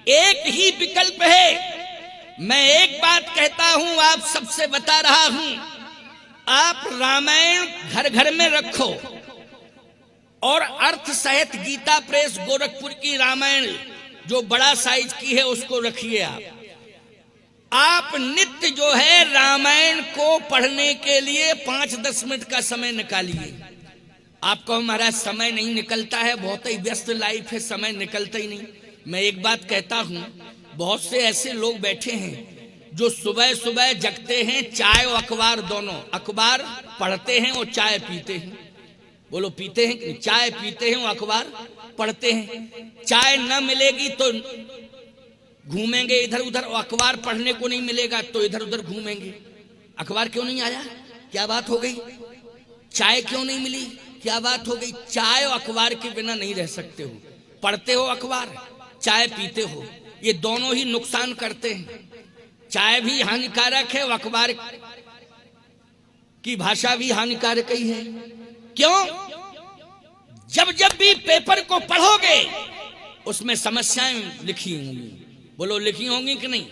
एक ही विकल्प है। मैं एक बात कहता हूं, आप सबसे बता रहा हूं, आप रामायण घर घर में रखो और अर्थ सहित गीता प्रेस गोरखपुर की रामायण जो बड़ा साइज की है उसको रखिए। आप नित्य जो है रामायण को पढ़ने के लिए 5-10 मिनट का समय निकालिए। आपको हमारा समय नहीं निकलता है, बहुत ही व्यस्त लाइफ है, समय निकलता ही नहीं। मैं एक बात कहता हूं, बहुत से ऐसे लोग बैठे हैं जो सुबह सुबह जगते हैं, चाय और अखबार दोनों, अखबार पढ़ते हैं और चाय पीते हैं। बोलो पीते हैं कि चाय पीते हैं और अखबार पढ़ते हैं। चाय न मिलेगी तो घूमेंगे इधर उधर, और अखबार पढ़ने को नहीं मिलेगा तो इधर उधर घूमेंगे। अखबार क्यों नहीं आया, क्या बात हो गई? चाय क्यों नहीं मिली, क्या बात हो गई? चाय और अखबार के बिना नहीं रह सकते हो। पढ़ते हो अखबार, चाय पीते हो, ये दोनों ही नुकसान करते हैं। चाय भी हानिकारक है और अखबार की भाषा भी हानिकारक ही है। क्यों? जब जब भी पेपर को पढ़ोगे उसमें समस्याएं लिखी होंगी। बोलो लिखी होंगी कि नहीं?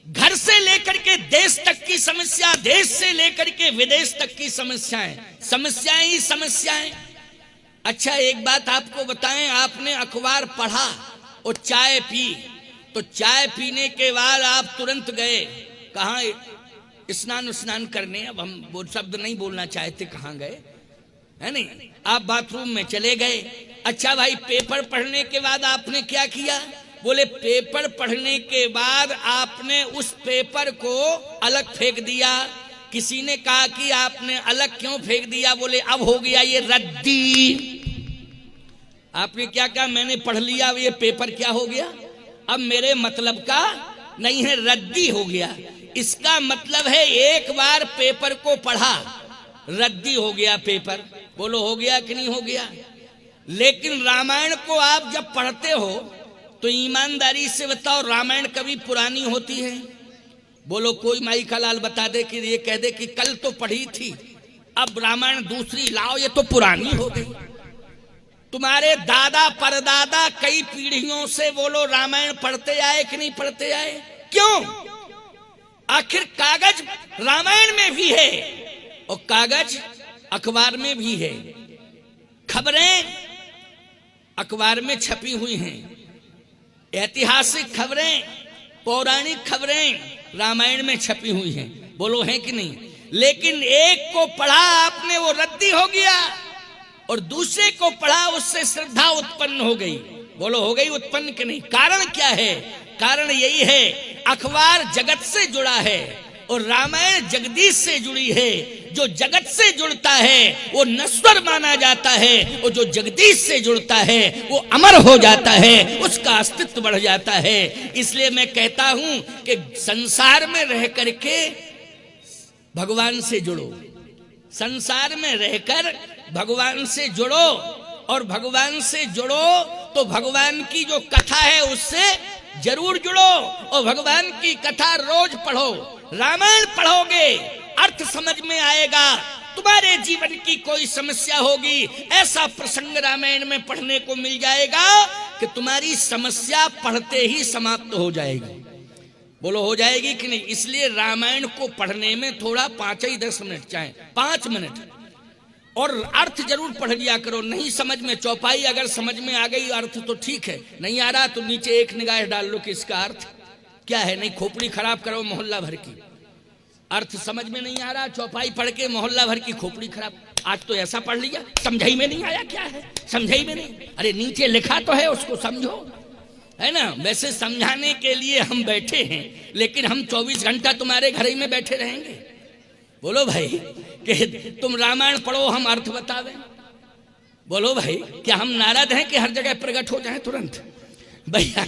घर से लेकर के देश तक की समस्या, देश से लेकर के विदेश तक की समस्याएं, समस्याएं ही समस्याएं। अच्छा एक बात आपको बताएं, आपने अखबार पढ़ा और चाय पी, तो चाय पीने के बाद आप तुरंत गए कहाँ? स्नान करने। अब हम वो शब्द नहीं बोलना चाहते, कहाँ गए है नहीं, आप बाथरूम में चले गए। अच्छा भाई, पेपर पढ़ने के बाद आपने क्या किया? बोले पेपर पढ़ने के बाद आपने उस पेपर को अलग फेंक दिया। किसी ने कहा कि आपने अलग क्यों फेंक दिया? बोले अब हो गया ये रद्दी। आपने क्या कहा? मैंने पढ़ लिया, ये पेपर क्या हो गया, अब मेरे मतलब का नहीं है, रद्दी हो गया। इसका मतलब है एक बार पेपर को पढ़ा, रद्दी हो गया पेपर। बोलो हो गया कि नहीं हो गया? लेकिन रामायण को आप जब पढ़ते हो तो ईमानदारी से बताओ, रामायण कभी पुरानी होती है? बोलो कोई माई का लाल बता दे कि ये कह दे कि कल तो पढ़ी थी, अब रामायण दूसरी लाओ, ये तो पुरानी हो गई। तुम्हारे दादा परदादा कई पीढ़ियों से बोलो रामायण पढ़ते आए कि नहीं पढ़ते आए? क्यों? आखिर कागज रामायण में भी है और कागज अखबार में भी है। खबरें अखबार में छपी हुई हैं, ऐतिहासिक खबरें, पौराणिक खबरें रामायण में छपी हुई हैं। बोलो है कि नहीं? लेकिन एक को पढ़ा आपने, वो रद्दी हो गया, और दूसरे को पढ़ा, उससे श्रद्धा उत्पन्न हो गई। बोलो हो गई उत्पन्न कि नहीं? कारण क्या है? कारण यही है, अखबार जगत से जुड़ा है और रामायण जगदीश से जुड़ी है। जो जगत से जुड़ता है वो नश्वर माना जाता है, और जो जगदीश से जुड़ता है वो अमर हो जाता है, उसका अस्तित्व बढ़ जाता है। इसलिए मैं कहता हूं कि संसार में रह करके भगवान से जुड़ो, संसार में रहकर भगवान से जुड़ो, और भगवान से जुड़ो तो भगवान की जो कथा है उससे जरूर जुड़ो, और भगवान की कथा रोज पढ़ो। रामायण पढ़ोगे अर्थ समझ में आएगा, तुम्हारे जीवन की कोई समस्या होगी, ऐसा प्रसंग रामायण में पढ़ने को मिल जाएगा कि तुम्हारी समस्या पढ़ते ही समाप्त हो जाएगी। बोलो हो जाएगी कि नहीं? इसलिए रामायण को पढ़ने में थोड़ा 5-10 मिनट, चाहे 5 मिनट, और अर्थ जरूर पढ़ लिया करो। नहीं समझ में, चौपाई अगर समझ में आ गई अर्थ तो ठीक है, नहीं आ रहा तो नीचे एक निगाह डाल लो कि इसका अर्थ क्या है। नहीं खोपड़ी खराब करो मोहल्ला भर की, अर्थ समझ में नहीं आ रहा, चौपाई पढ़ के मोहल्ला भर की खोपड़ी खराब। आज तो ऐसा पढ़ लिया, समझाई में नहीं आया, क्या है समझाई में नहीं? अरे नीचे लिखा तो है, उसको समझो, है ना? वैसे समझाने के लिए हम बैठे हैं, लेकिन हम 24 घंटा तुम्हारे घर ही में बैठे रहेंगे? बोलो भाई कि तुम रामायण पढ़ो, हम अर्थ बतावे। बोलो भाई, क्या हम नाराज हैं कि हर जगह प्रकट हो जाए तुरंत? भैया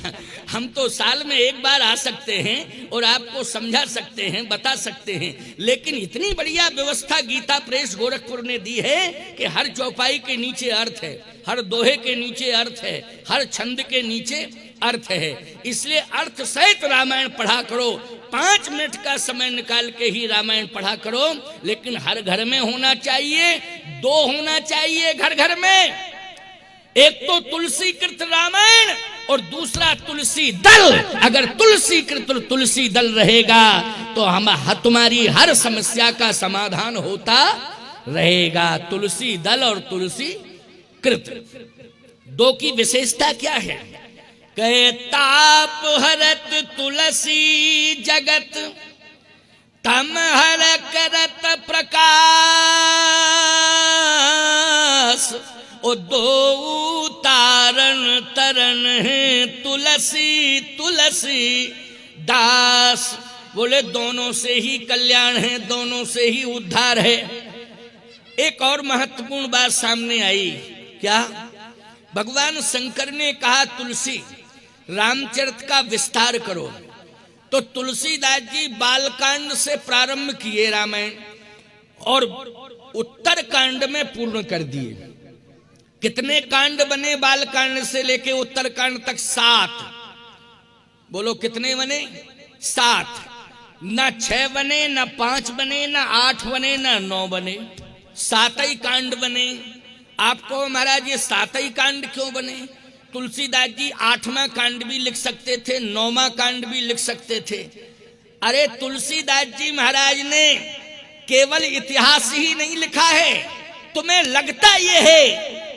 हम तो साल में एक बार आ सकते हैं और आपको समझा सकते हैं, बता सकते हैं, लेकिन इतनी बढ़िया व्यवस्था गीता प्रेस गोरखपुर ने दी है कि हर चौपाई के नीचे अर्थ है, हर दोहे के नीचे अर्थ है, हर छंद के नीचे अर्थ है। इसलिए अर्थ सहित रामायण पढ़ा करो। 5 मिनट का समय निकाल के ही रामायण पढ़ा करो, लेकिन हर घर में होना चाहिए, 2 होना चाहिए घर घर में। एक तो तुलसी कृत रामायण और दूसरा तुलसी दल। अगर तुलसी दल रहेगा तो तुम्हारी हर समस्या का समाधान होता रहेगा। तुलसी दल और तुलसी कृत, दो की विशेषता क्या है? कहे ताप हरत तुलसी जगत, तम हर करत प्रकाश। ओ दो तारण तरन है तुलसी दास। बोले दोनों से ही कल्याण है, दोनों से ही उद्धार है। एक और महत्वपूर्ण बात सामने आई, क्या? भगवान शंकर ने कहा तुलसी रामचरित का विस्तार करो, तो तुलसीदास जी बालकांड से प्रारंभ किए रामायण और उत्तर कांड में पूर्ण कर दिए। कितने कांड बने बालकांड से लेके उत्तर कांड तक? 7। बोलो कितने बने? 7। ना 6 बने, ना 5 बने, ना 8 बने, ना 9 बने, 7 ही कांड बने। आपको महाराज ये 7 ही कांड क्यों बने? तुलसीदास जी 8वां कांड भी लिख सकते थे, 9वां कांड भी लिख सकते थे। अरे तुलसीदास जी महाराज ने केवल इतिहास ही नहीं लिखा है। तुम्हें लगता ये है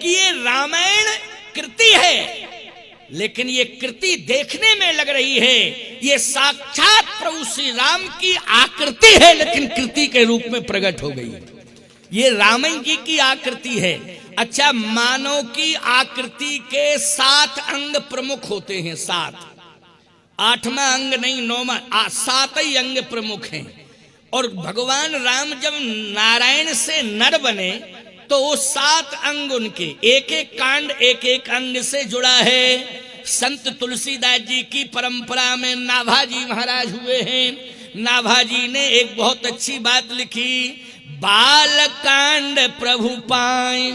कि ये रामायण कृति है, लेकिन ये कृति देखने में लग रही है, ये साक्षात प्रभु श्री राम की आकृति है, लेकिन कृति के रूप में प्रकट हो गई। ये रामायण जी की आकृति है। अच्छा, मानव की आकृति के 7 अंग प्रमुख होते हैं, 7। 8वां अंग नहीं, 9वां, 7 ही अंग प्रमुख हैं। और भगवान राम जब नारायण से नर बने तो वो 7 अंग उनके एक एक कांड एक एक अंग से जुड़ा है। संत तुलसीदास जी की परंपरा में नाभाजी महाराज हुए हैं। नाभाजी ने एक बहुत अच्छी बात लिखी, बाल कांड प्रभु पाए।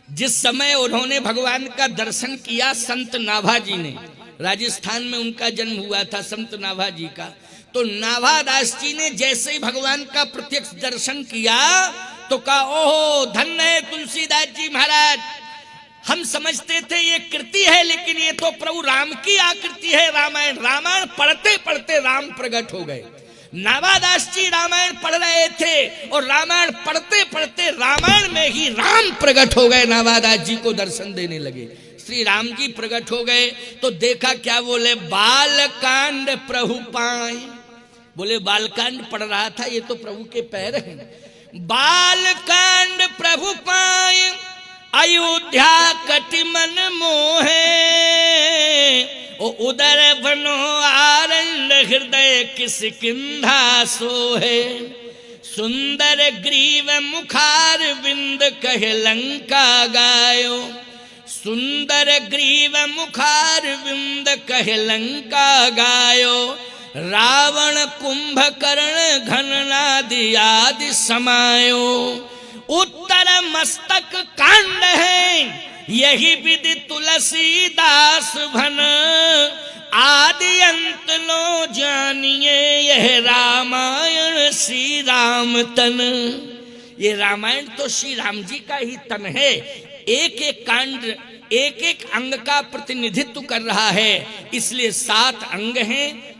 जिस समय उन्होंने भगवान का दर्शन किया संत नाभाजी ने, राजस्थान में उनका जन्म हुआ था संत नाभाजी का, तो नाभादास जी ने जैसे ही भगवान का प्रत्यक्ष दर्शन किया तो कहा, ओहो धन्य है तुलसीदास जी महाराज, हम समझते थे ये कृति है, लेकिन ये तो प्रभु राम की आकृति है। रामायण रामायण पढ़ते पढ़ते राम प्रकट हो गए। नाभादास जी रामायण पढ़ रहे थे और रामायण पढ़ते पढ़ते रामायण में ही राम प्रकट हो गए। नाभादास जी को दर्शन देने लगे, श्री राम जी प्रकट हो गए। तो देखा क्या? बोले बालकांड प्रभु पाए। बोले बालकांड पढ़ रहा था, ये तो प्रभु के पैर हैं। बालकांड प्रभु पाए, अयोध्या कटि मन मोहे। ओ उदर बनो आनंद हृदय किसकिंधा सोहे। सुंदर ग्रीव मुखार बिंद कहे लंका गायो। सुंदर ग्रीव मुखार बिंद कहे लंका गायो। रावण कुंभकर्ण घननादि आदि समायो। उत्तर मस्तक कांड है, यही विधि तुलसीदास भन। आदि अंत लो जानिए, यह रामायण श्री राम तन। ये रामायण तो श्री राम जी का ही तन है। एक एक कांड एक एक अंग का प्रतिनिधित्व कर रहा है, इसलिए 7 अंग हैं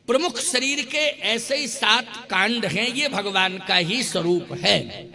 प्रमुख शरीर के, ऐसे ही 7 कांड हैं। ये भगवान का ही स्वरूप है।